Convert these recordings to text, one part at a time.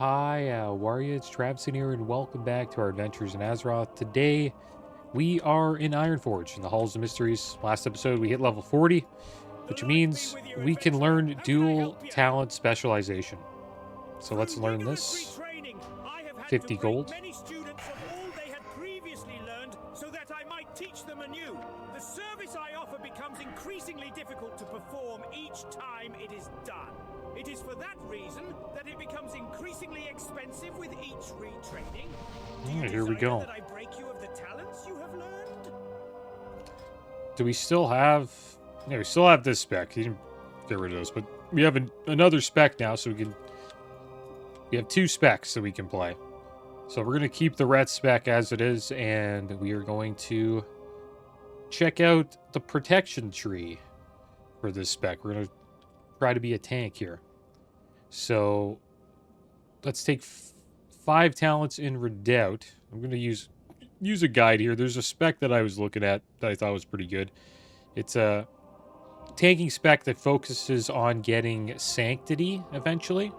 Hi, Warrior, it's Travis here, and welcome back to our adventures in Azeroth. Today, we are in Ironforge, in the Halls of Mysteries. Last episode, we hit level 40, which means we can learn dual talent specialization. So let's learn this. 50 gold. Many students of all they had previously learned so that I might teach them anew. The service I offer becomes increasingly difficult to perform each time it is done. It is for that reason that it becomes increasingly expensive with each retraining. Here we go. That I break you of the talents you have learned? Do we still have... Yeah, we still have this spec. You can get rid of those, but we have another spec now, so we have two specs that we can play. So we're going to keep the red spec as it is, and we are going to check out the protection tree for this spec. We're going to try to be a tank here. So let's take 5 talents in Redoubt. I'm going to use a guide here. There's a spec that I was looking at that I thought was pretty good. It's a tanking spec that focuses on getting Sanctity eventually.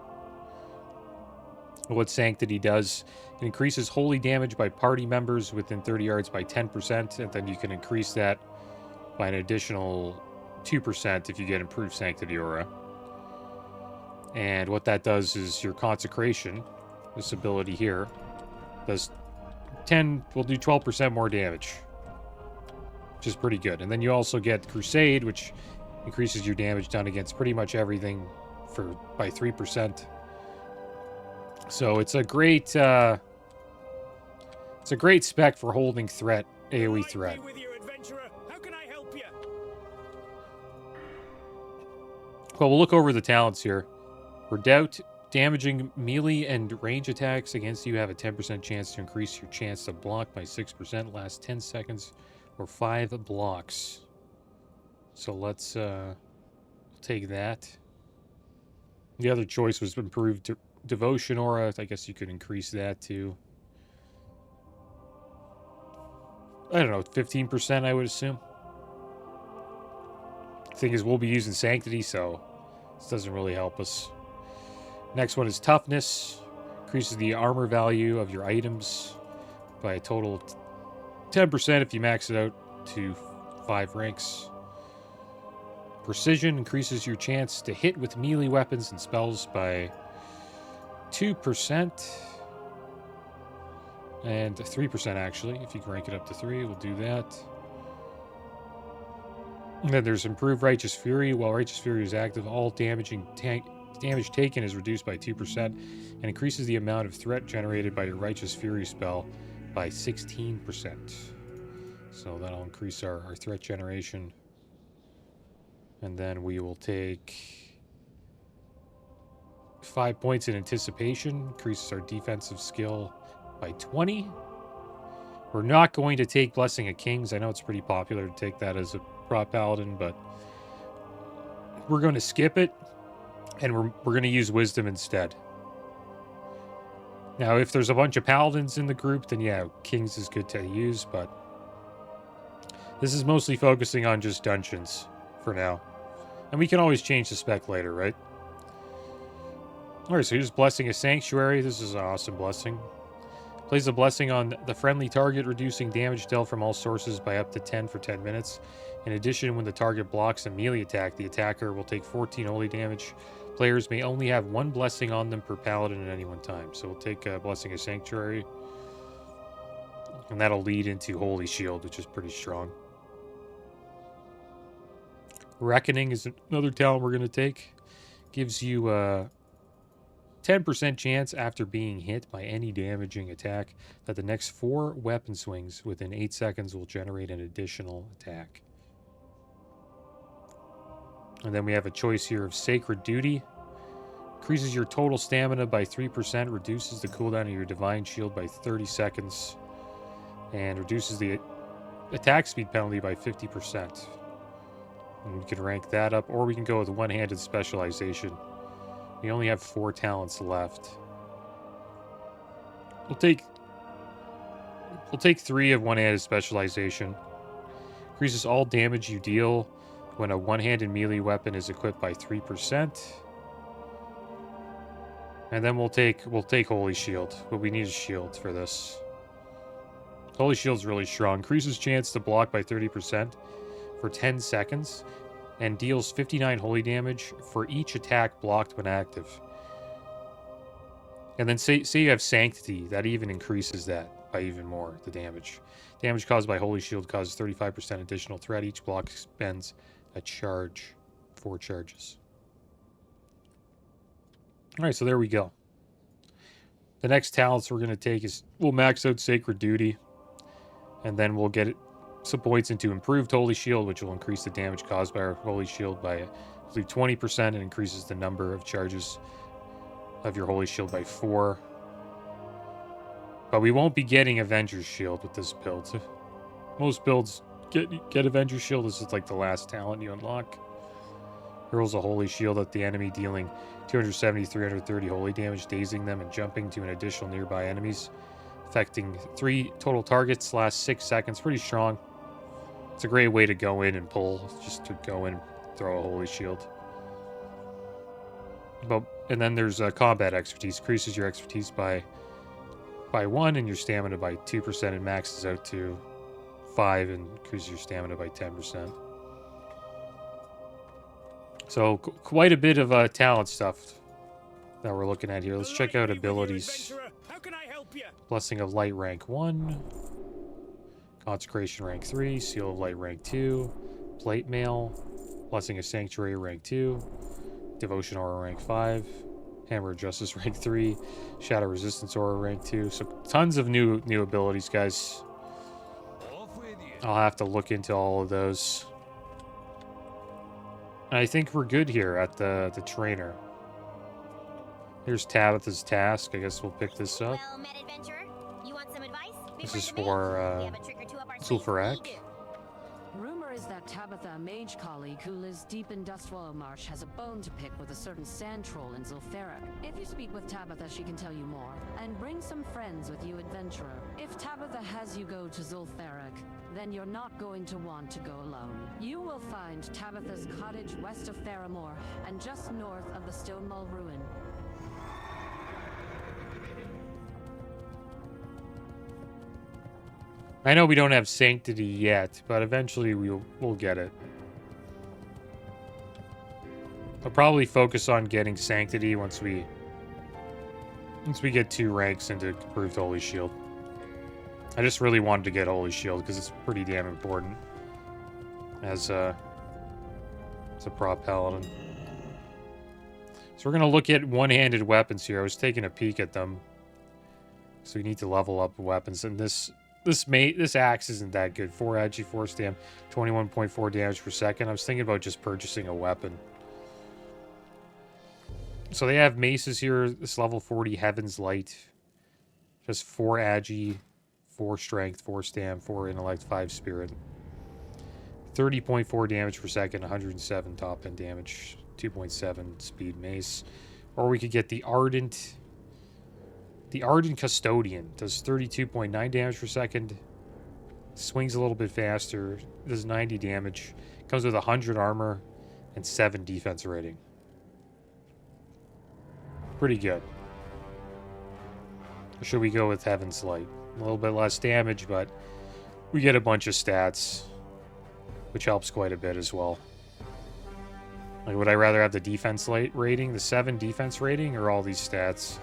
What Sanctity does, it increases holy damage by party members within 30 yards by 10%, and then you can increase that by an additional 2% if you get improved Sanctity aura. And what that does is your Consecration, this ability here, will do 12% more damage, which is pretty good. And then you also get Crusade, which increases your damage done against pretty much everything by 3%. So it's a great spec for holding threat, AoE threat. How can I help you? Well, we'll look over the talents here. Redoubt, damaging melee and range attacks against you have a 10% chance to increase your chance to block by 6%, last 10 seconds or 5 blocks. So let's take that. The other choice was improved Devotion aura. I guess you could increase that to, I don't know, 15%, I would assume. Thing is, we'll be using Sanctity, so this doesn't really help us. Next one is Toughness. Increases the armor value of your items by a total of 10% if you max it out to 5 ranks. Precision increases your chance to hit with melee weapons and spells by 2%. And 3% actually. If you can rank it up to 3, we'll do that. And then there's Improved Righteous Fury. While Righteous Fury is active, all damage taken is reduced by 2% and increases the amount of threat generated by your Righteous Fury spell by 16%. So that'll increase our threat generation. And then we will take 5 points in Anticipation. Increases our defensive skill by 20. We're not going to take Blessing of Kings. I know it's pretty popular to take that as a prop paladin, but we're going to skip it, and we're going to use Wisdom instead. Now, if there's a bunch of paladins in the group, then yeah, Kings is good to use, but this is mostly focusing on just dungeons for now. And we can always change the spec later, right? Alright, so here's Blessing of Sanctuary. This is an awesome blessing. Plays a blessing on the friendly target, reducing damage dealt from all sources by up to 10 for 10 minutes. In addition, when the target blocks a melee attack, the attacker will take 14 holy damage. Players may only have 1 blessing on them per paladin at any one time. So we'll take Blessing of Sanctuary. And that'll lead into Holy Shield, which is pretty strong. Reckoning is another talent we're going to take. Gives you a 10% chance after being hit by any damaging attack that the next 4 weapon swings within 8 seconds will generate an additional attack. And then we have a choice here of Sacred Duty. Increases your total stamina by 3%, reduces the cooldown of your Divine Shield by 30 seconds, and reduces the attack speed penalty by 50%. And we can rank that up, or we can go with One-Handed Specialization. We only have 4 talents left. We'll take 3 of One-Handed Specialization. Increases all damage you deal when a one-handed melee weapon is equipped by 3%. And then we'll take Holy Shield, but we need a shield for this. Holy Shield's really strong. Increases chance to block by 30% for 10 seconds and deals 59 holy damage for each attack blocked when active. And then say you have Sanctity, that even increases that by even more, the damage. Damage caused by Holy Shield causes 35% additional threat. Each block spends a charge, 4 charges. Alright, so there we go. The next talents we're going to take is, we'll max out Sacred Duty. And then we'll get some points into Improved Holy Shield, which will increase the damage caused by our Holy Shield by, I believe, 20%, and increases the number of charges of your Holy Shield by 4. But we won't be getting Avenger's Shield with this build. Most builds get Avenger's Shield. This is like the last talent you unlock. Hurls a Holy Shield at the enemy, dealing 270, 330 holy damage, dazing them and jumping to an additional nearby enemies. Affecting 3 total targets, lasts 6 seconds. Pretty strong. It's a great way to go in and pull, just to go in and throw a Holy Shield. And then there's combat expertise. Increases your expertise by 1 and your stamina by 2%, and maxes out to 5 and increases your stamina by 10%. So quite a bit of talent stuff that we're looking at here. Let's check out abilities. Blessing of Light rank 1. Consecration rank 3. Seal of Light rank 2. Plate Mail. Blessing of Sanctuary rank 2. Devotion Aura rank 5. Hammer of Justice rank 3. Shadow Resistance Aura rank 2. So tons of new abilities, guys. I'll have to look into all of those. And I think we're good here at the trainer. Here's Tabitha's task. I guess we'll pick this up. Well met, adventurer. You want some advice? This is for Sulfurak. Rumor is that Tabitha, a mage colleague who lives deep in Dustwallow Marsh, has a bone to pick with a certain sand troll in Zul'Farrak. If you speak with Tabitha, she can tell you more. And bring some friends with you, adventurer. If Tabitha has you go to Zul'Farrak, then you're not going to want to go alone. You will find Tabitha's cottage west of Theramore and just north of the Stone Mull Ruin. I know we don't have Sanctity yet, but eventually we'll get it. I'll probably focus on getting Sanctity once we get 2 ranks into Improved Holy Shield. I just really wanted to get Holy Shield because it's pretty damn important as a prop paladin. So we're gonna look at one-handed weapons here. I was taking a peek at them, so we need to level up weapons. And this axe isn't that good. 4 agi, 4 stam, 21.4 damage per second. I was thinking about just purchasing a weapon. So they have maces here. This level 40 Heaven's Light. Just 4 agi, 4 strength, 4 stam, 4 intellect, 5 spirit. 30.4 damage per second, 107 top end damage, 2.7 speed mace. Or we could get the Ardent. The Ardent Custodian does 32.9 damage per second. Swings a little bit faster. Does 90 damage. Comes with 100 armor and 7 defense rating. Pretty good. Or should we go with Heaven's Light? A little bit less damage, but we get a bunch of stats, which helps quite a bit as well. Like, would I rather have the defense rating, the 7 defense rating, or all these stats?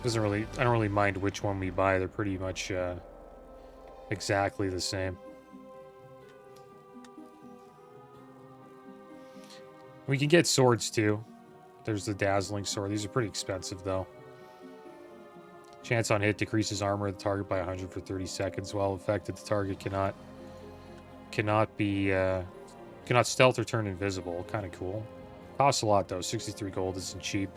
I don't really mind which one we buy. They're pretty much exactly the same. We can get swords too. There's the Dazzling Sword. These are pretty expensive though. Chance on hit decreases armor of the target by 100 for 30 seconds. While affected, the target cannot stealth or turn invisible. Kind of cool. Costs a lot though. 63 gold isn't cheap.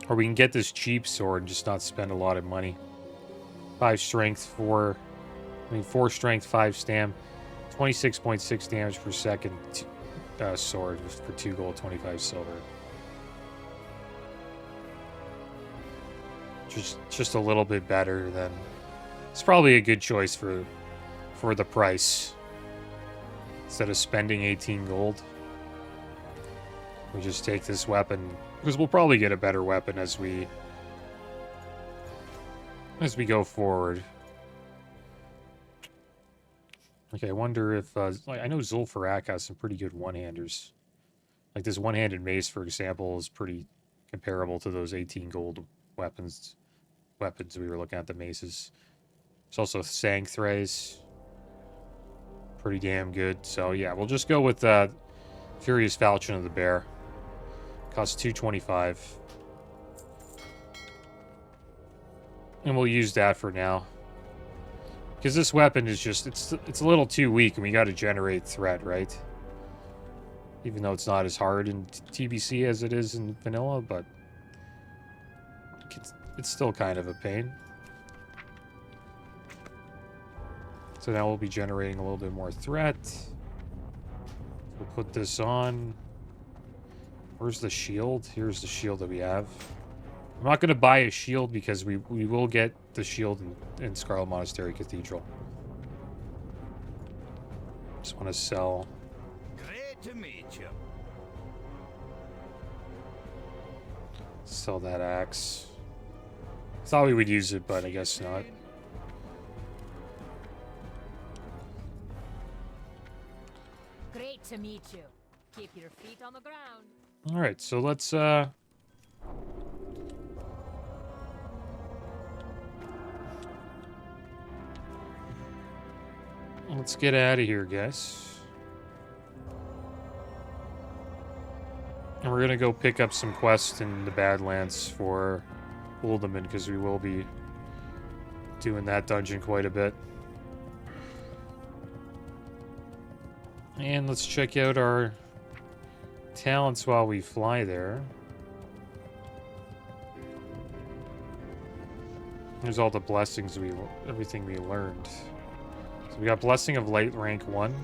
Or we can get this cheap sword and just not spend a lot of money. 4 strength, 5 stam, 26.6 damage per second sword for 2 gold, 25 silver. Just a little bit better than. It's probably a good choice for the price. Instead of spending 18 gold, we just take this weapon, because we'll probably get a better weapon as we go forward. Okay, I wonder if like, I know Zul'Farrak has some pretty good one-handers. Like this one-handed mace, for example, is pretty comparable to those 18 gold weapons we were looking at, the maces. There's also Sangthrace. Pretty damn good. So yeah, we'll just go with Furious Falchion of the Bear. Costs 225. And we'll use that for now. Because this weapon is just, it's a little too weak, and we got to generate threat, right? Even though it's not as hard in TBC as it is in vanilla, but it's still kind of a pain. So now we'll be generating a little bit more threat. We'll put this on. Where's the shield? Here's the shield that we have. I'm not going to buy a shield because we will get the shield in Scarlet Monastery Cathedral. Just want to sell. Great to meet you. Sell that axe. Thought we would use it, but I guess not. Great to meet you. Keep your feet on the ground. All right, so let's get out of here, guys. And we're gonna go pick up some quests in the Badlands for Uldaman, because we will be doing that dungeon quite a bit. And let's check out our talents while we fly there. There's all the blessings everything we learned. So we got Blessing of Light rank 1.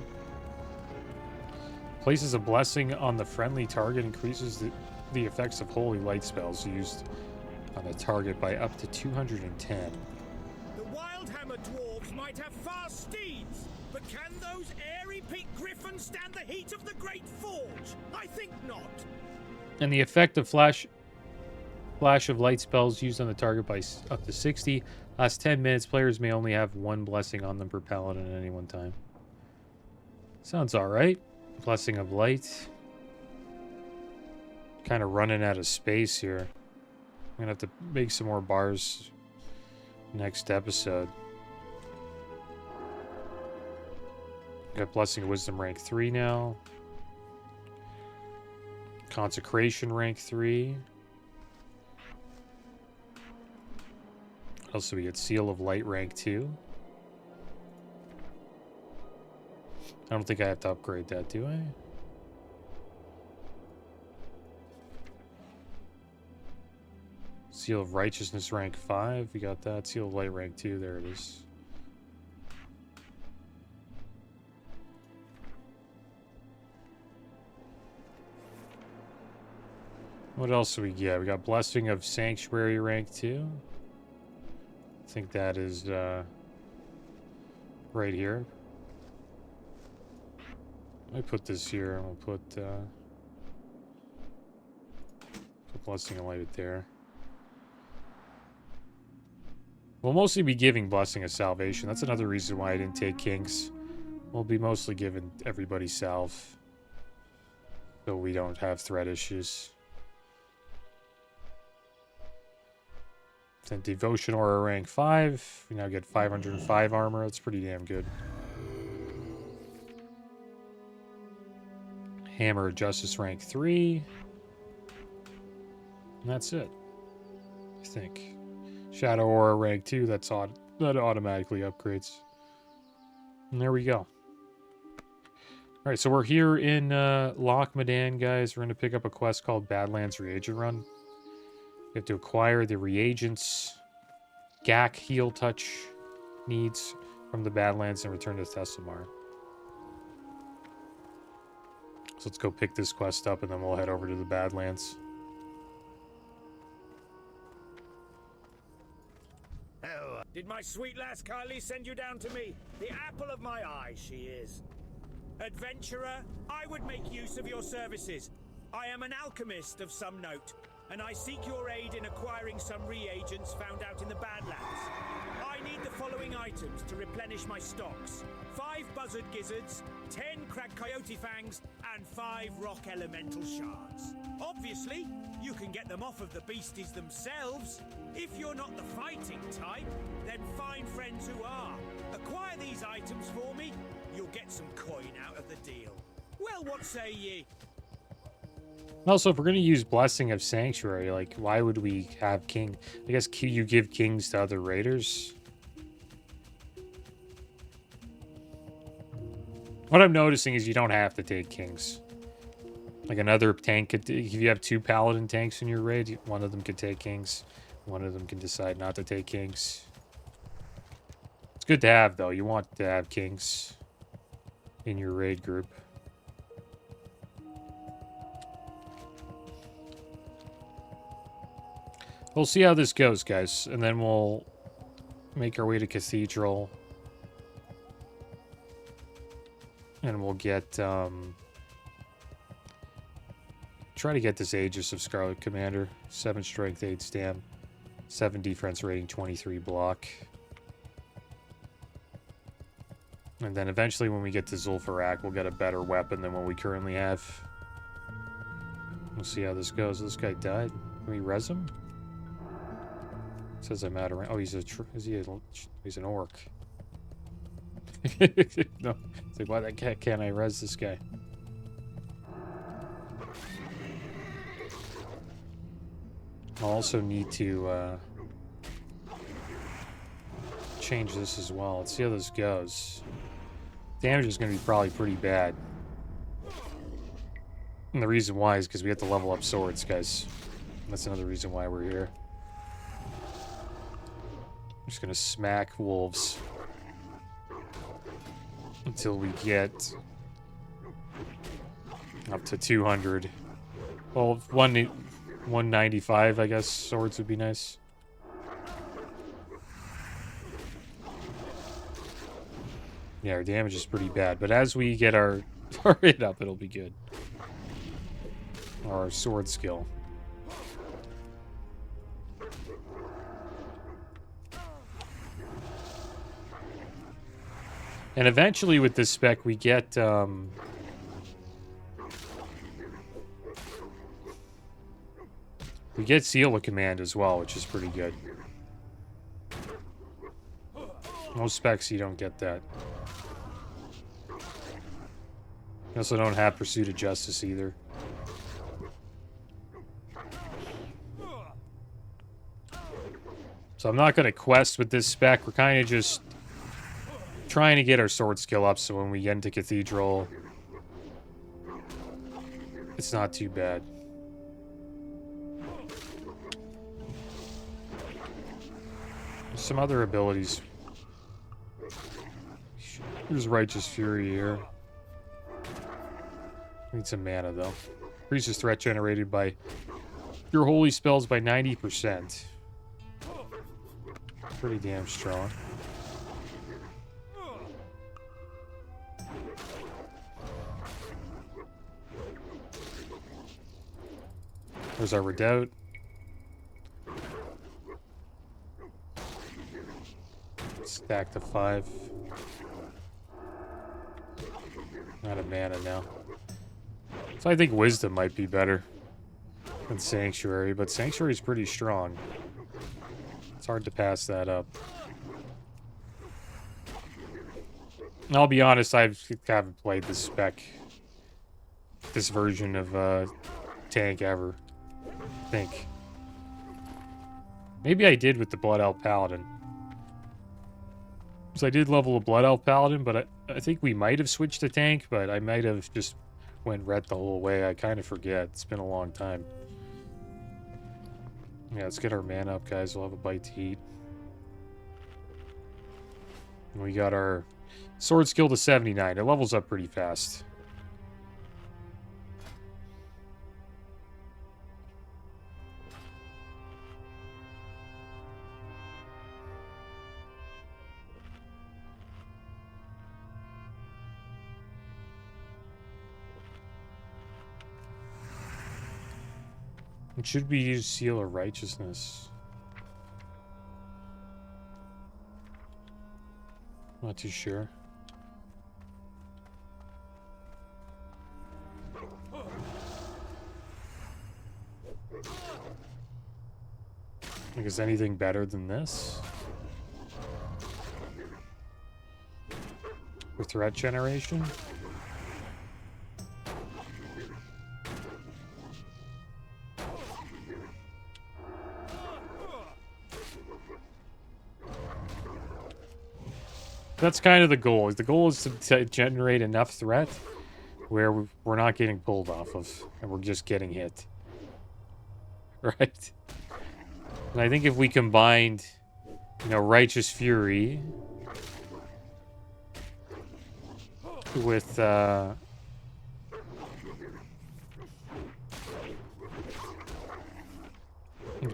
Places a blessing on the friendly target, increases the effects of holy light spells used on a target by up to 210. The Wildhammer dwarves might have fast steeds, but can those airy-peaked griffins stand the heat of the Great Forge? I think not. And the effect of flash of light spells used on the target by up to 60. Last 10 minutes, players may only have one blessing on them per paladin at any one time. Sounds alright. Blessing of Light. Kind of running out of space here. I'm gonna have to make some more bars next episode. Got Blessing of Wisdom rank 3 now. Consecration rank 3. Also, we get Seal of Light rank 2. I don't think I have to upgrade that, do I? Seal of Righteousness rank 5. We got that. Seal of Light rank 2. There it is. What else do we get? We got Blessing of Sanctuary rank 2. I think that is right here. I put this here, and we'll put Blessing of Light there. We'll mostly be giving Blessing of Salvation. That's another reason why I didn't take Kings. We'll be mostly giving everybody salve, so we don't have threat issues. Then Devotion Aura rank 5. We now get 505 armor. That's pretty damn good. Hammer of Justice rank 3. And that's it, I think. Shadow Aura rank 2. That automatically upgrades. And there we go. Alright, so we're here in Loch Medan, guys. We're going to pick up a quest called Badlands Reagent Run. We have to acquire the reagents Gak Heal Touch needs from the Badlands and return to Thessalmar. So let's go pick this quest up, and then we'll head over to the Badlands. Did my sweet lass Kylie send you down to me? The apple of my eye, she is. Adventurer, I would make use of your services. I am an alchemist of some note, and I seek your aid in acquiring some reagents found out in the Badlands. I need the following items to replenish my stocks. 5 buzzard gizzards, 10 crag coyote fangs, and 5 rock elemental shards. Obviously, you can get them off of the beasties themselves. If you're not the fighting type, then find friends who are. Acquire these items for me, you'll get some coin out of the deal. Well, what say ye? Also, if we're going to use Blessing of Sanctuary, like, why would we have king? I guess you give kings to other raiders. What I'm noticing is you don't have to take kings. Like another tank, if you have 2 paladin tanks in your raid, one of them could take kings. One of them can decide not to take kings. It's good to have, though. You want to have kings in your raid group. We'll see how this goes, guys, and then we'll make our way to Cathedral. And we'll get, try to get this Aegis of Scarlet Commander. 7 strength, 8 stam, 7 defense rating, 23 block. And then eventually when we get to Zul'Farrak, we'll get a better weapon than what we currently have. We'll see how this goes. This guy died. Can we res him? Says I'm out around. Oh, he's an orc. No, it's like, why the heck can't I res this guy? I'll also need to change this as well. Let's see how this goes. Damage is going to be probably pretty bad. And the reason why is because we have to level up swords, guys. That's another reason why we're here. I'm just going to smack wolves until we get up to 200. Well, 195, I guess, swords would be nice. Yeah, our damage is pretty bad, but as we get our hit up, it'll be good. Our sword skill. And eventually with this spec, we get, Seal of Command as well, which is pretty good. Most specs, you don't get that. You also don't have Pursuit of Justice either. So I'm not going to quest with this spec. We're kind of just trying to get our sword skill up so when we get into Cathedral, it's not too bad. There's some other abilities. There's Righteous Fury here. Need some mana though. Increases threat generated by your holy spells by 90%. Pretty damn strong. There's our redoubt. Stack to 5. Not a mana now. So I think Wisdom might be better than Sanctuary, but Sanctuary is pretty strong. It's hard to pass that up. And I'll be honest, I haven't played this spec, this version of tank ever. I think. Maybe I did with the Blood Elf Paladin. So I did level a Blood Elf Paladin, but I think we might have switched to tank, but I might have just went ret the whole way. I kind of forget. It's been a long time. Yeah, let's get our mana up, guys. We'll have a bite to eat. And we got our sword skill to 79. It levels up pretty fast. It should be used Seal of Righteousness. Not too sure. Like, is anything better than this? For threat generation? That's kind of the goal. The goal is to generate enough threat where we're not getting pulled off of, and we're just getting hit. Right? And I think if we combined, you know, Righteous Fury with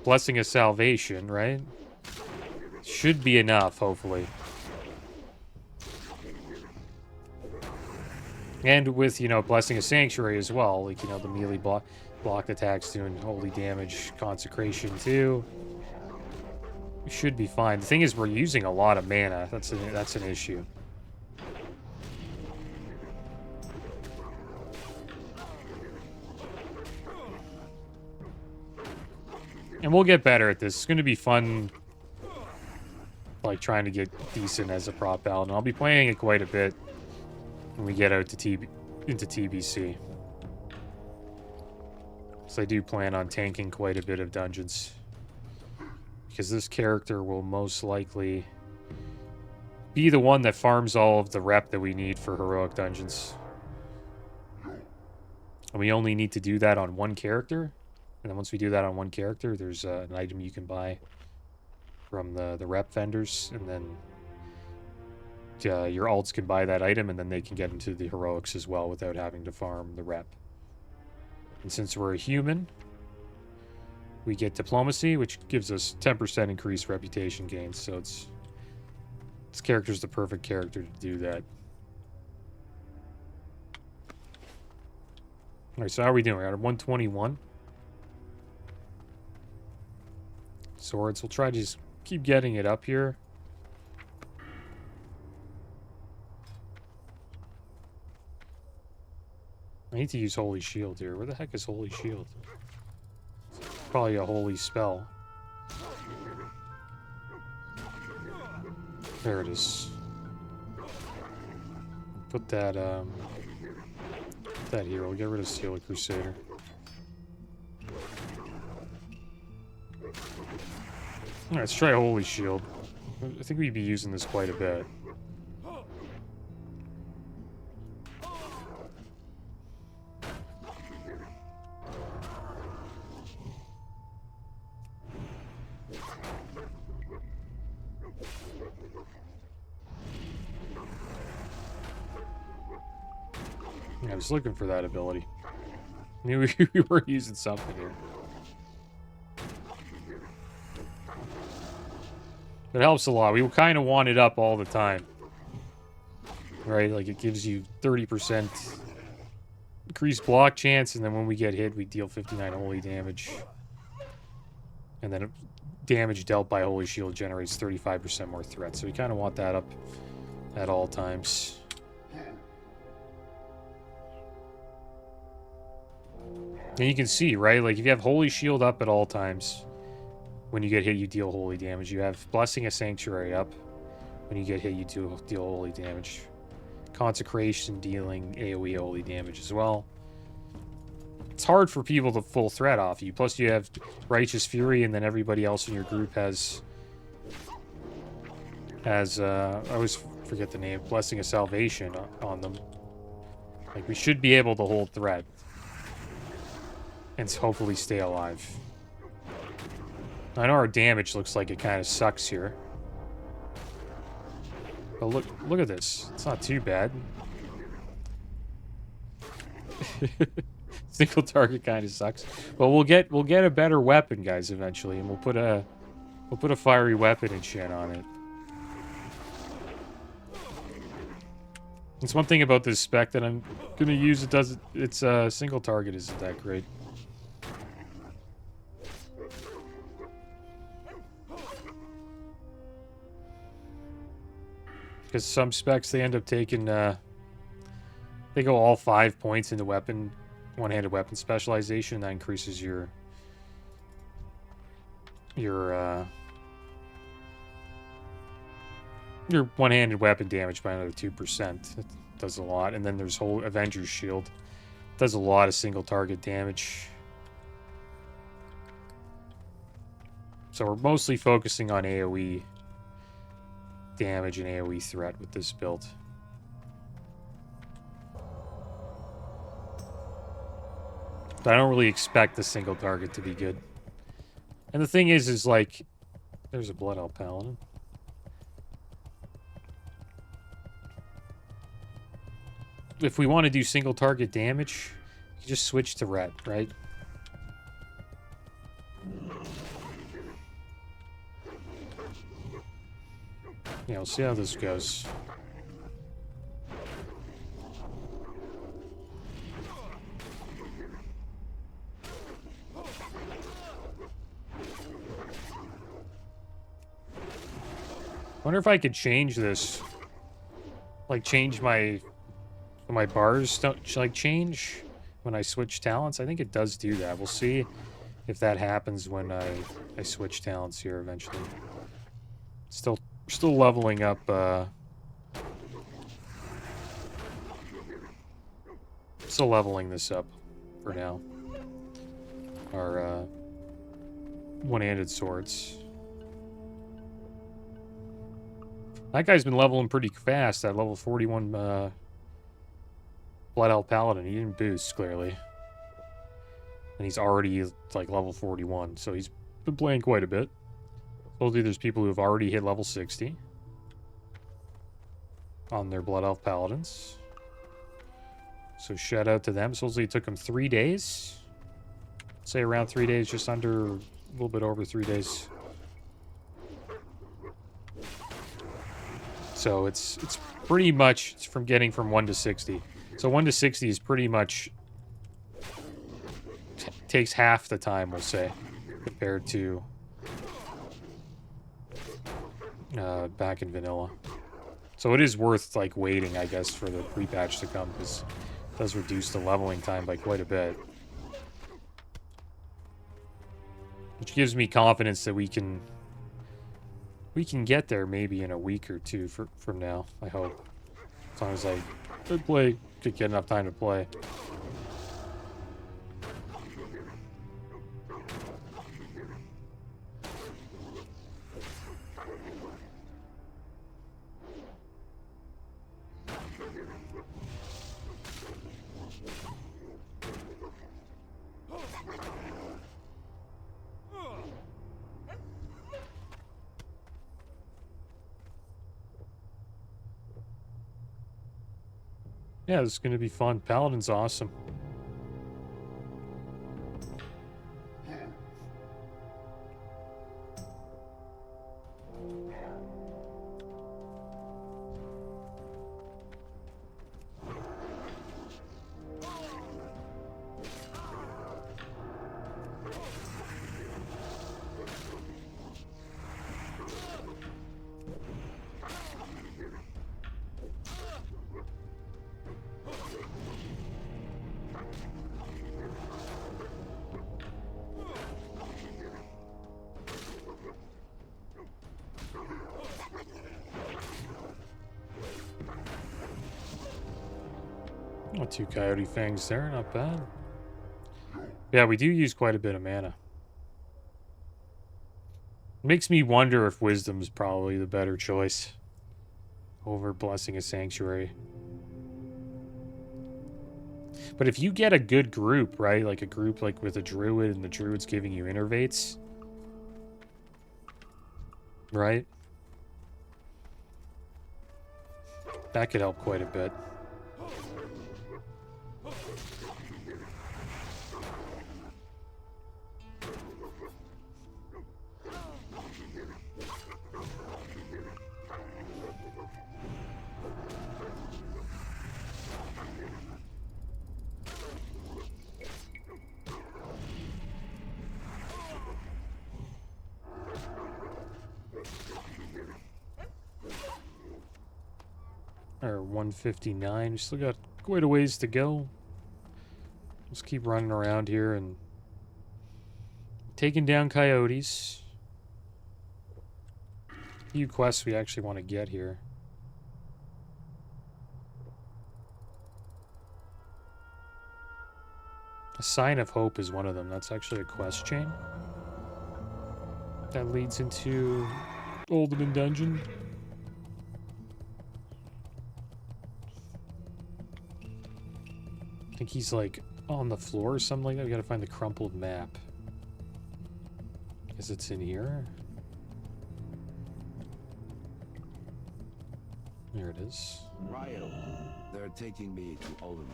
Blessing of Salvation, right? Should be enough, hopefully. And with, you know, Blessing of Sanctuary as well. Like, you know, the melee block attacks doing holy damage, consecration too. We should be fine. The thing is, we're using a lot of mana. That's an issue. And we'll get better at this. It's going to be fun, like, trying to get decent as a prop Paladin. I'll be playing it quite a bit when we get out to into TBC. So I do plan on tanking quite a bit of dungeons. Because this character will most likely be the one that farms all of the rep that we need for heroic dungeons. And we only need to do that on one character. And then once we do that on one character, there's an item you can buy from the rep vendors. And then your alts can buy that item, and then they can get into the heroics as well without having to farm the rep. And since we're a human, we get diplomacy, which gives us 10% increased reputation gains. So this character's the perfect character to do that. Alright, so how are we doing? We're at 121. Swords. We'll try to just keep getting it up here. I need to use Holy Shield here. Where the heck is Holy Shield? Probably a holy spell. There it is. Put that here. We'll get rid of Steel Crusader. Alright, let's try Holy Shield. I think we'd be using this quite a bit. I was looking for that ability. I knew we were using something here. It helps a lot. We kind of want it up all the time. Right? Like, it gives you 30% increased block chance, and then when we get hit, we deal 59 holy damage. And then damage dealt by Holy Shield generates 35% more threat. So we kind of want that up at all times. And you can see, right? Like, if you have Holy Shield up at all times, when you get hit, you deal holy damage. You have Blessing of Sanctuary up. When you get hit, you deal holy damage. Consecration dealing AoE holy damage as well. It's hard for people to full threat off you. Plus, you have Righteous Fury, and then everybody else in your group has I always forget the name, Blessing of Salvation on them. Like, we should be able to hold threat. And hopefully stay alive. I know our damage looks like it kind of sucks here. But look at this. It's not too bad. Single target kind of sucks. But we'll get a better weapon, guys, eventually, and we'll put a fiery weapon and shit on it. It's one thing about this spec that I'm gonna use. Its single target isn't that great. Because some specs, they end up taking, they go all 5 points into weapon, one-handed weapon specialization. That increases your one-handed weapon damage by another 2%. It does a lot. And then there's whole Avenger's Shield. Does a lot of single target damage. So we're mostly focusing on AoE damage and AoE threat with this build. But I don't really expect the single target to be good. And the thing is like, there's a Blood Elf Paladin. If we want to do single target damage, you just switch to ret, right? Yeah, we'll see how this goes. Wonder if I could change this. Like, change my bars don't like change when I switch talents. I think it does do that. We'll see if that happens when I switch talents here eventually. Still leveling up still leveling this up for now. Our one-handed swords. That guy's been leveling pretty fast. That level 41 Blood Elf Paladin. He didn't boost, clearly. And he's already, like, level 41. So he's been playing quite a bit. Supposedly there's people who have already hit level 60 on their Blood Elf Paladins. So shout out to them. Supposedly it took them 3 days. Say around 3 days, just under, a little bit over 3 days. So it's pretty much, it's from getting from 1 to 60. So 1 to 60 is pretty much, takes half the time, we'll say, compared to back in vanilla. So it is worth, like, waiting, I guess, for the pre-patch to come, because it does reduce the leveling time by quite a bit. Which gives me confidence that we can get there maybe in a week or two from now, I hope. As long as I could get enough time to play. Yeah, this is going to be fun. Paladin's awesome. Oh, 2 Coyote Fangs there, not bad. Yeah, we do use quite a bit of mana. Makes me wonder if Wisdom's probably the better choice over Blessing of Sanctuary. But if you get a good group, right? Like a group like with a Druid and the Druid's giving you Innervates. Right? That could help quite a bit. or 159. We still got quite a ways to go. Let's keep running around here and taking down coyotes. A few quests we actually want to get here. A Sign of Hope is one of them. That's actually a quest chain that leads into Oldman Dungeon. I think he's like on the floor or something like that. We gotta find the crumpled map. Is it's in here? There it is. Ryo, they're taking me to Oldemar.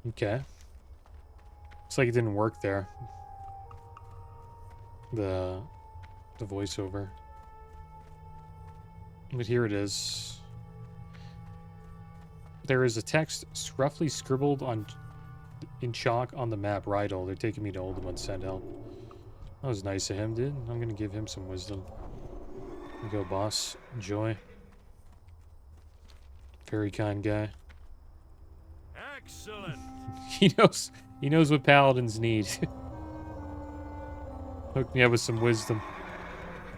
Okay. Looks like it didn't work there. The voiceover. But here it is. There is a text roughly scribbled in chalk on the map. Rydal, they're taking me to Oldemar. Send help. That was nice of him, dude. I'm gonna give him some wisdom. Here you go, boss. Enjoy. Very kind guy. Excellent. He knows what paladins need. Hook me up with some wisdom.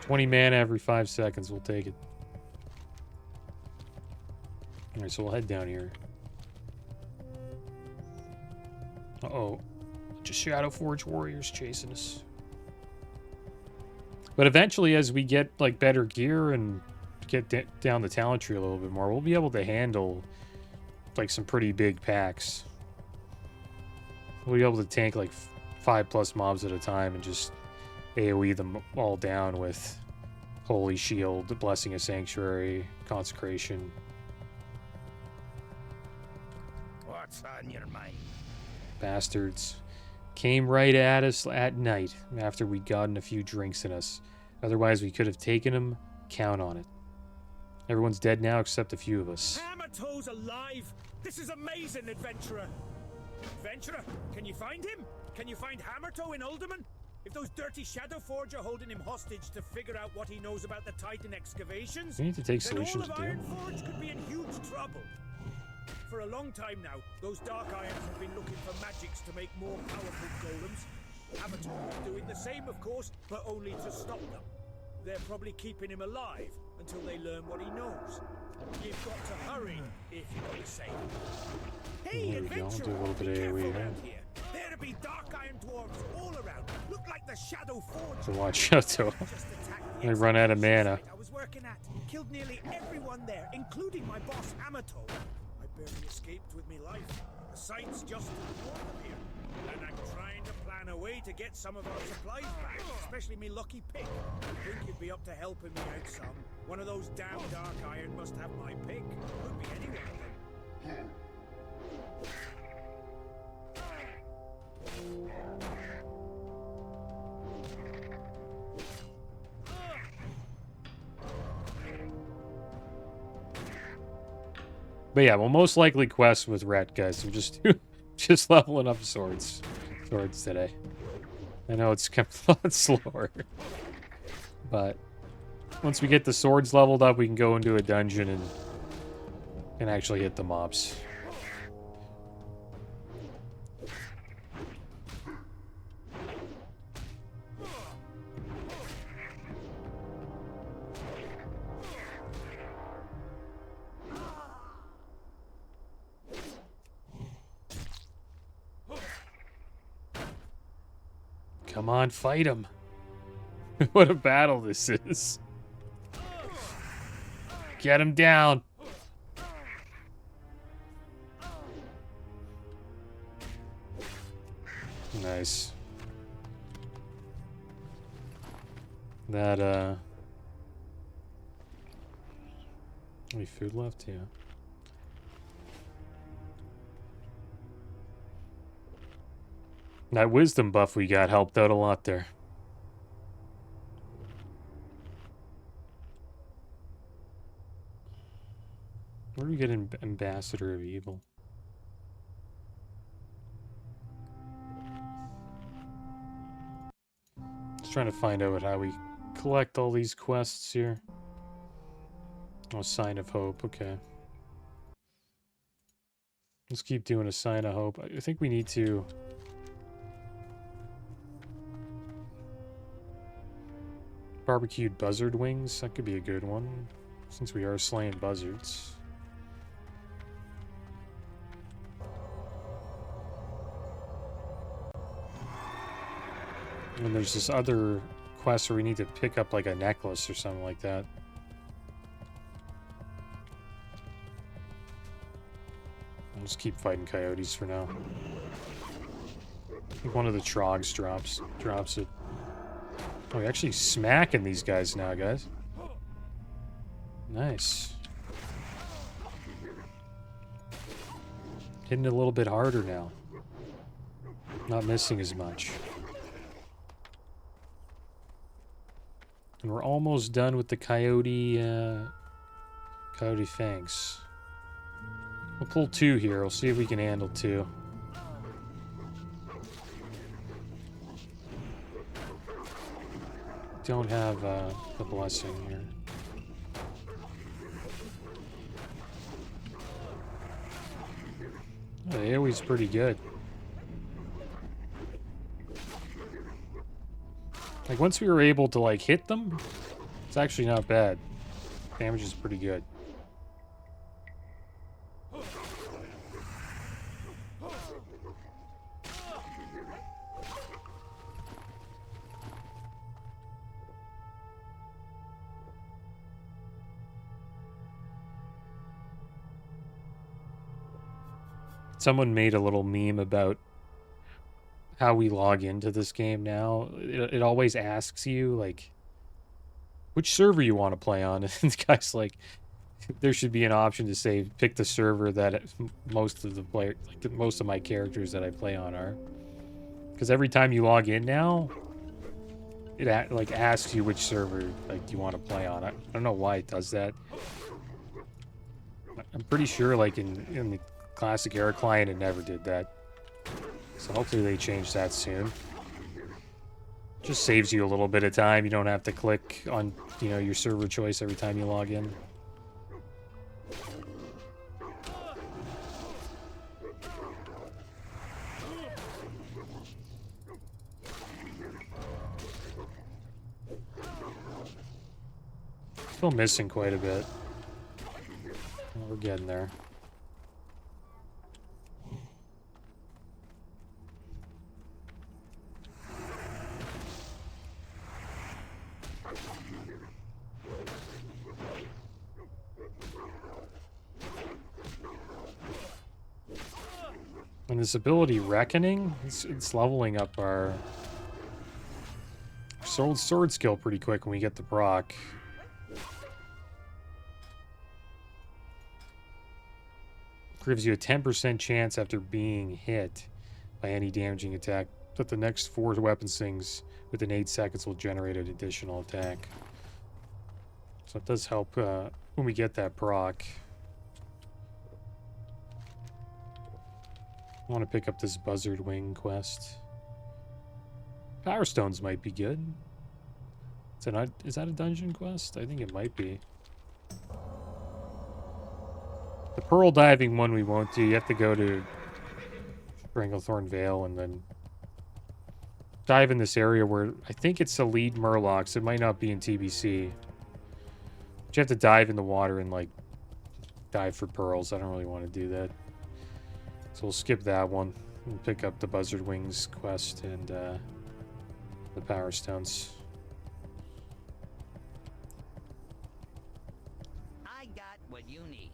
20 mana every 5 seconds. We'll take it. Alright, so we'll head down here. Uh-oh. Just Shadow Forge warriors chasing us. But eventually, as we get like better gear and get down the talent tree a little bit more, we'll be able to handle like some pretty big packs. We'll be able to tank like 5+ mobs at a time and just AoE them all down with Holy Shield, Blessing of Sanctuary, Consecration. What's on your mind? Bastards. Came right at us at night after we'd gotten a few drinks in us. Otherwise, we could have taken them. Count on it. Everyone's dead now except a few of us. Hammertoe's alive! This is amazing, adventurer! Adventurer, can you find him? Can you find Hammertoe in Uldaman? If those dirty Shadow Forge are holding him hostage to figure out what he knows about the Titan excavations, We need to take then all solutions of to do. Ironforge could be in huge trouble. For a long time now, those Dark Irons have been looking for magics to make more powerful golems. Hammertoe is doing the same, of course, but only to stop them. They're probably keeping him alive until they learn what he knows. You've got to hurry if you're going to save him. Hey, There we go, adventurer, do a little bit be of careful AoE around here. There be Dark Iron dwarves all around. Look like the Shadow Forge. So watch out, though. Just attacked They the run out of excavation mana. site I was working at. Killed nearly everyone there, including my boss Hammertoe. I barely escaped with my life. The site's just to the north of here. And I'm trying to plan a way to get some of our supplies back, especially me lucky pick. I think you'd be up to helping me out some. One of those damn Dark Iron must have my pick. Could be any one of them. But yeah, we'll most likely quest with Ret, guys. I'm just leveling up swords today. I know it's kept a lot slower, but once we get the swords leveled up, we can go into a dungeon and actually hit the mobs. Come on, fight him. What a battle this is. Get him down. Nice. That, any food left? Yeah. That wisdom buff we got helped out a lot there. Where do we get an Ambassador of Evil? Just trying to find out how we collect all these quests here. Oh, Sign of Hope. Okay. Let's keep doing a Sign of Hope. I think we need to... Barbecued buzzard wings. That could be a good one, since we are slaying buzzards. And there's this other quest where we need to pick up like a necklace or something like that. I'll just keep fighting coyotes for now. I think one of the trogs drops it. Oh, we're actually smacking these guys now, guys. Nice. Hitting it a little bit harder now. Not missing as much. And we're almost done with the coyote fangs. We'll pull 2 here. We'll see if we can handle 2. Don't have the blessing here. Oh, the AoE's pretty good. Like, once we were able to, like, hit them, it's actually not bad. Damage is pretty good. Someone made a little meme about how we log into this game now. It always asks you, like, which server you want to play on. And the guy's like, there should be an option to say, pick the server that most of my characters that I play on are. Because every time you log in now, it like asks you which server like you want to play on. I don't know why it does that. I'm pretty sure like in the Classic era client it never did that. So hopefully they change that soon. Just saves you a little bit of time. You don't have to click on, you know, your server choice every time you log in. Still missing quite a bit. Well, we're getting there. And this ability, Reckoning, it's leveling up our sword skill pretty quick when we get the proc. Gives you a 10% chance after being hit by any damaging attack that the next 4 weapon things within 8 seconds will generate an additional attack. So it does help when we get that proc. I want to pick up this Buzzard Wing quest. Power Stones might be good. Is that a dungeon quest? I think it might be. The Pearl Diving one we won't do. You have to go to Stranglethorn Vale and then dive in this area where I think it's the lead Murlocs. It might not be in TBC. But you have to dive in the water and like dive for pearls. I don't really want to do that. So we'll skip that one and pick up the Buzzard Wings quest and the Power Stones. I got what you need.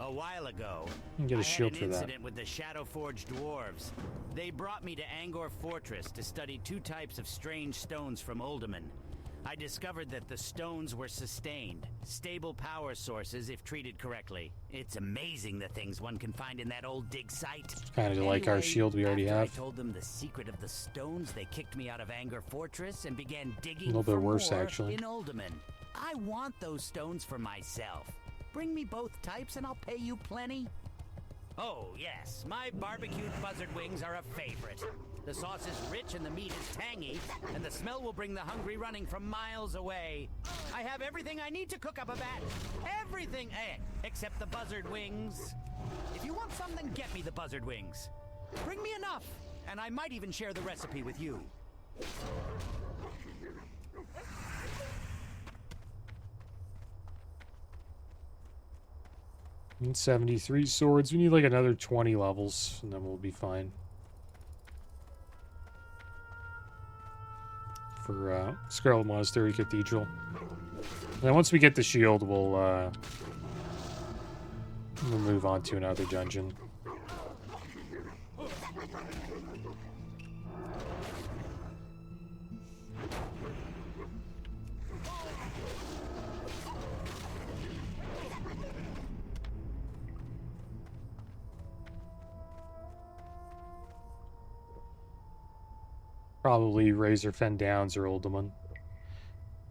A while ago, Get a shield I for had an that. incident with the Shadowforged dwarves. They brought me to Angor Fortress to study 2 types of strange stones from Uldaman. I discovered that the stones were sustained, stable power sources if treated correctly. It's amazing the things one can find in that old dig site. Kind of like our Anyway, shield we already after have. I told them the secret of the stones, they kicked me out of Angor Fortress and began digging A little bit for worse, more actually. in Uldaman. I want those stones for myself. Bring me both types and I'll pay you plenty. Oh, yes, my barbecued buzzard wings are a favorite. The sauce is rich and the meat is tangy, and the smell will bring the hungry running from miles away. I have everything I need to cook up a bat. Everything, except the buzzard wings. If you want some, then get me the buzzard wings. Bring me enough, and I might even share the recipe with you. 73 swords. We need like another 20 levels, and then we'll be fine. For Scarlet Monastery Cathedral. And then once we get the shield, we'll move on to another dungeon. Probably Razorfen Downs or Uldaman.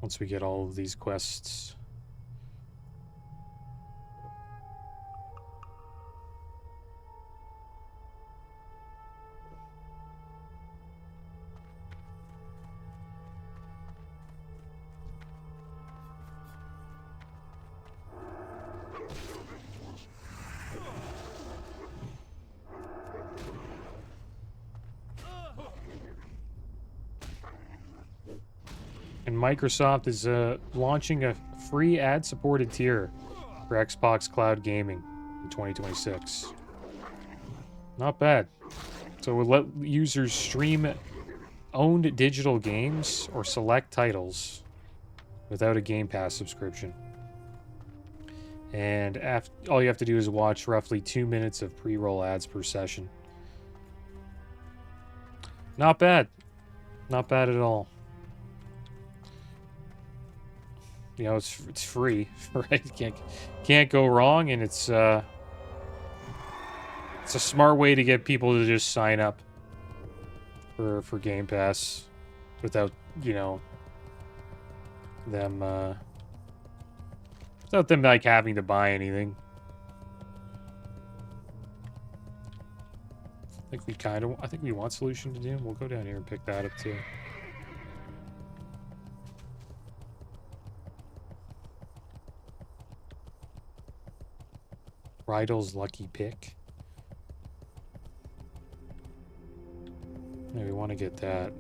Once we get all of these quests. And Microsoft is launching a free ad-supported tier for Xbox Cloud Gaming in 2026. Not bad. So we'll let users stream owned digital games or select titles without a Game Pass subscription. And all you have to do is watch roughly 2 minutes of pre-roll ads per session. Not bad. Not bad at all. You know, it's free, right? Can't go wrong, and it's a smart way to get people to just sign up for Game Pass without, you know, them without them like having to buy anything. I think we want Solution to Doom. We'll go down here and pick that up too. Rydell's Lucky Pick. Yeah, we want to get that.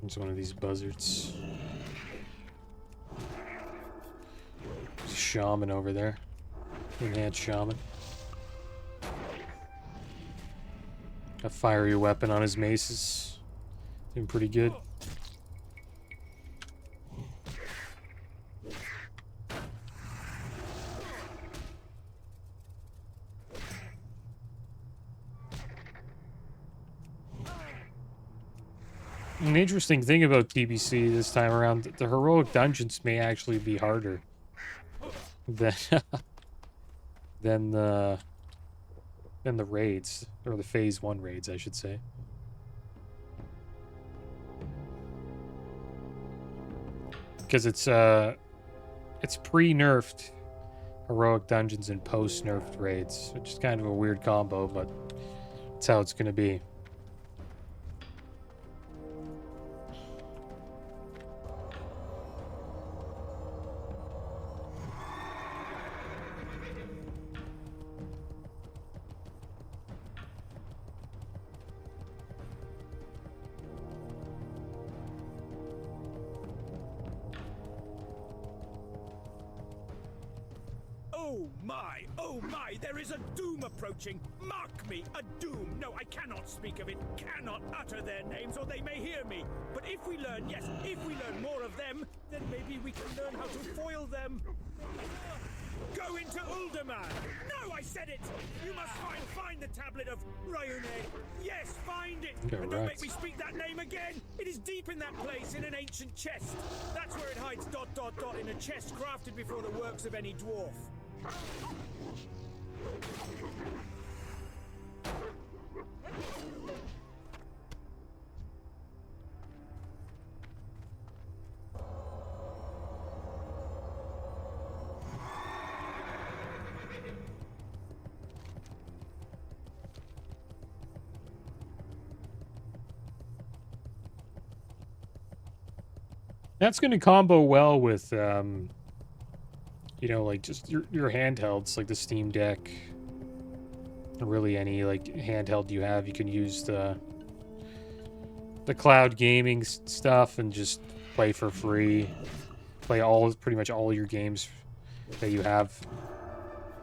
There's one of these buzzards. There's a shaman over there. Enhanced shaman. A fiery weapon on his maces. Doing pretty good. An interesting thing about TBC this time around, the heroic dungeons may actually be harder than the raids, or the phase 1 raids, I should say. Because it's pre-nerfed heroic dungeons and post-nerfed raids, which is kind of a weird combo, but it's how it's going to be. Oh my, there is a doom approaching. Mark me, a doom. No, I cannot speak of it, cannot utter their names, or they may hear me. But if we learn, yes, if we learn more of them, then maybe we can learn how to foil them. Go into Uldaman. No, I said it. You must find the tablet of Ryune. Yes, find it. And don't make me speak that name again. It is deep in that place in an ancient chest. That's where it hides ... in a chest crafted before the works of any dwarf. That's going to combo well with, you know, like just your handhelds, like the Steam Deck. Or really any like handheld you have, you can use the cloud gaming stuff and just play for free. Play pretty much all your games that you have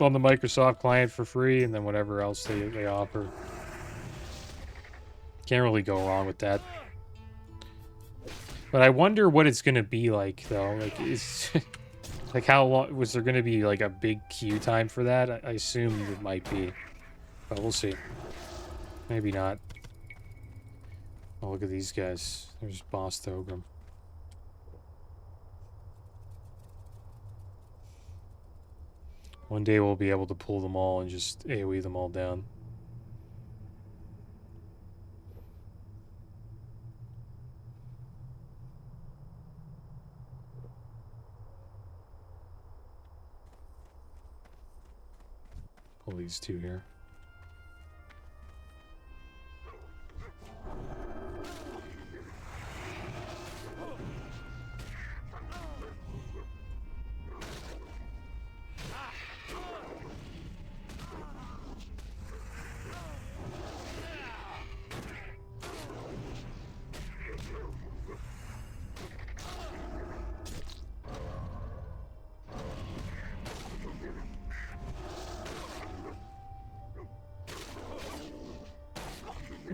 on the Microsoft client for free, and then whatever else they offer. Can't really go wrong with that. But I wonder what it's gonna be like, though. Like, is like how long was there gonna be like a big queue time for that? I assume it might be, but we'll see. Maybe not. Oh, look at these guys. There's Boss Thogrim. One day we'll be able to pull them all and just AoE them all down. Pull these two here.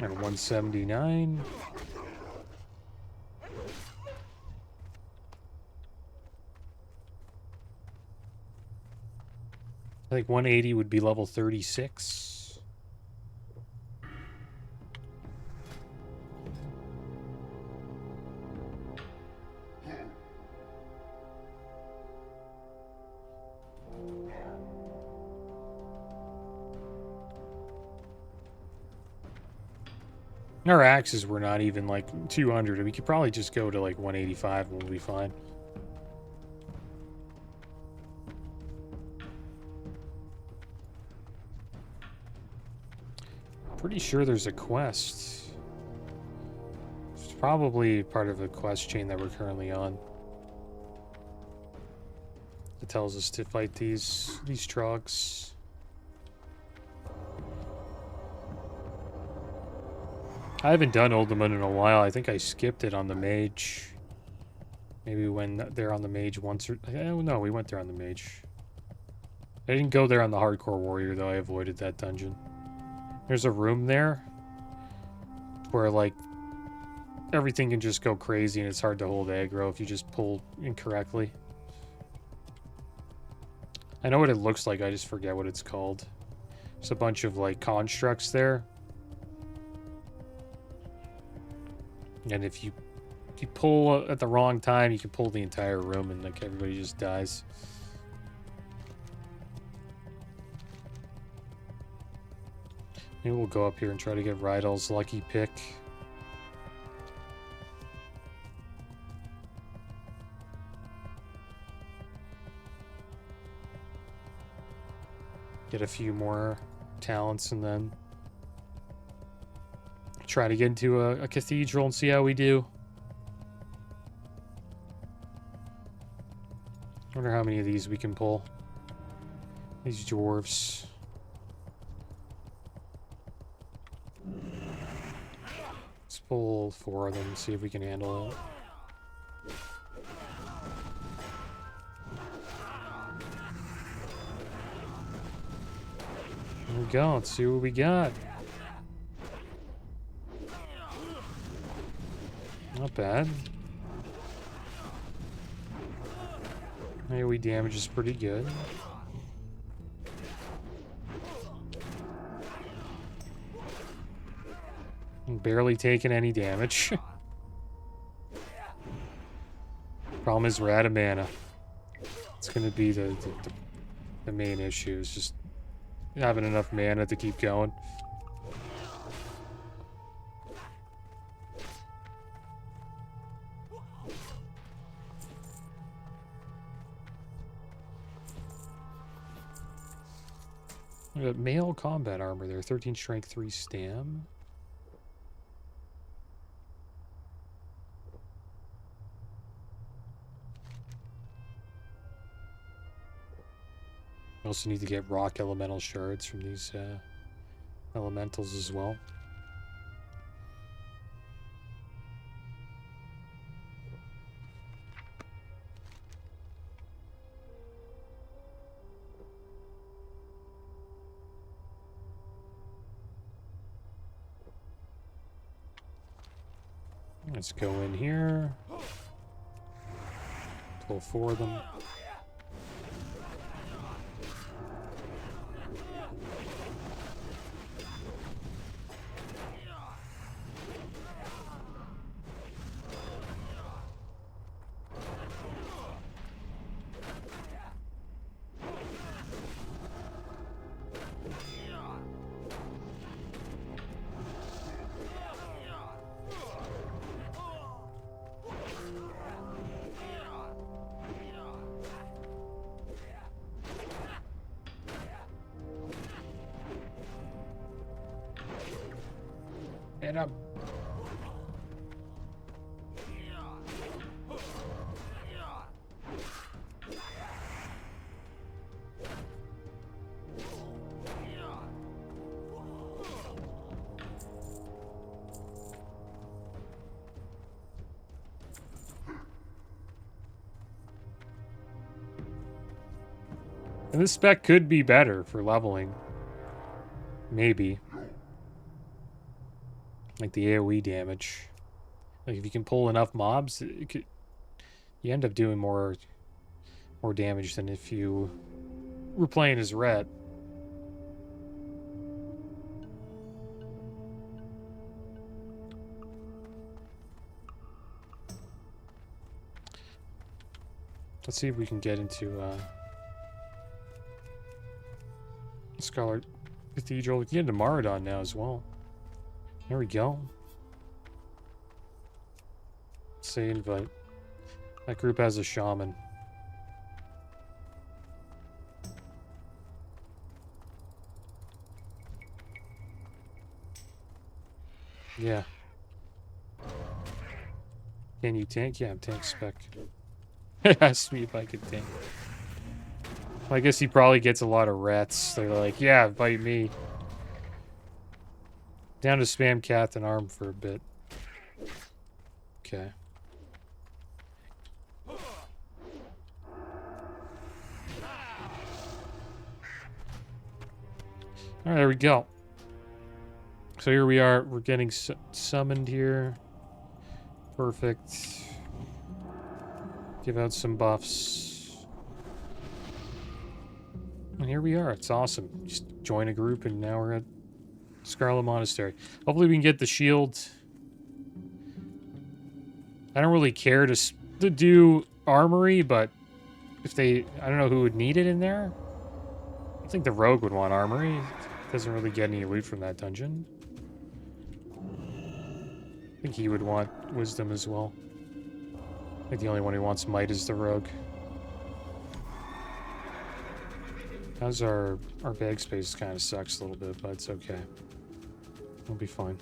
At 179. I think 180 would be level 36. Our axes were not even like 200. We could probably just go to like 185 and we'll be fine. Pretty sure there's a quest. It's probably part of a quest chain that we're currently on. It tells us to fight these trogs. I haven't done Ultimate in a while. I think I skipped it on the mage. Maybe when they're on the mage once or... Oh, no, we went there on the mage. I didn't go there on the hardcore warrior, though. I avoided that dungeon. There's a room there where, like, everything can just go crazy and it's hard to hold aggro if you just pull incorrectly. I know what it looks like. I just forget what it's called. There's a bunch of, like, constructs there. And if you pull at the wrong time, you can pull the entire room and like everybody just dies. Maybe we'll go up here and try to get Rydell's lucky pick. Get a few more talents and then try to get into a cathedral and see how we do. Wonder how many of these we can pull. These dwarves. Let's pull 4 of them and see if we can handle it. There we go. Let's see what we got. Not bad. AoE damage is pretty good. I'm barely taking any damage. Problem is we're out of mana. It's gonna be the main issue, is just having enough mana to keep going. We got male combat armor there, 13 strength, 3 stam. also need to get rock elemental shards from these elementals as well. Let's go in here. Pull 4 of them. And up. And this spec could be better for leveling. Maybe. Like the AoE damage. Like if you can pull enough mobs, it could, you end up doing more damage than if you were playing as Ret. Let's see if we can get into Scarlet Cathedral. We can get into Maradon now as well. There we go. Say invite. That group has a shaman. Yeah. Can you tank? Yeah, I'm tank spec. Asked me if I could tank. Well, I guess he probably gets a lot of rats. They're like, yeah, bite me. Down to spam cat and arm for a bit. Okay. Alright, there we go. So here we are. We're getting summoned here. Perfect. Give out some buffs. And here we are. It's awesome. Just join a group and now we're at Scarlet Monastery. Hopefully we can get the shield. I don't really care to do armory, but if they... I don't know who would need it in there. I think the rogue would want armory. Doesn't really get any loot from that dungeon. I think he would want wisdom as well. I think the only one who wants might is the rogue. How's our bag space kind of sucks a little bit, but it's okay. We'll be fine.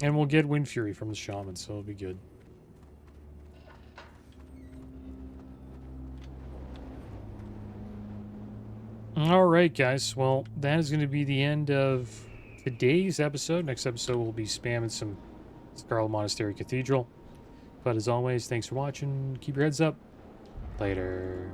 And we'll get Wind Fury from the Shaman, so it'll be good. Alright, guys. Well, that is going to be the end of today's episode. Next episode, we'll be spamming some Scarlet Monastery Cathedral. But as always, thanks for watching. Keep your heads up. Later.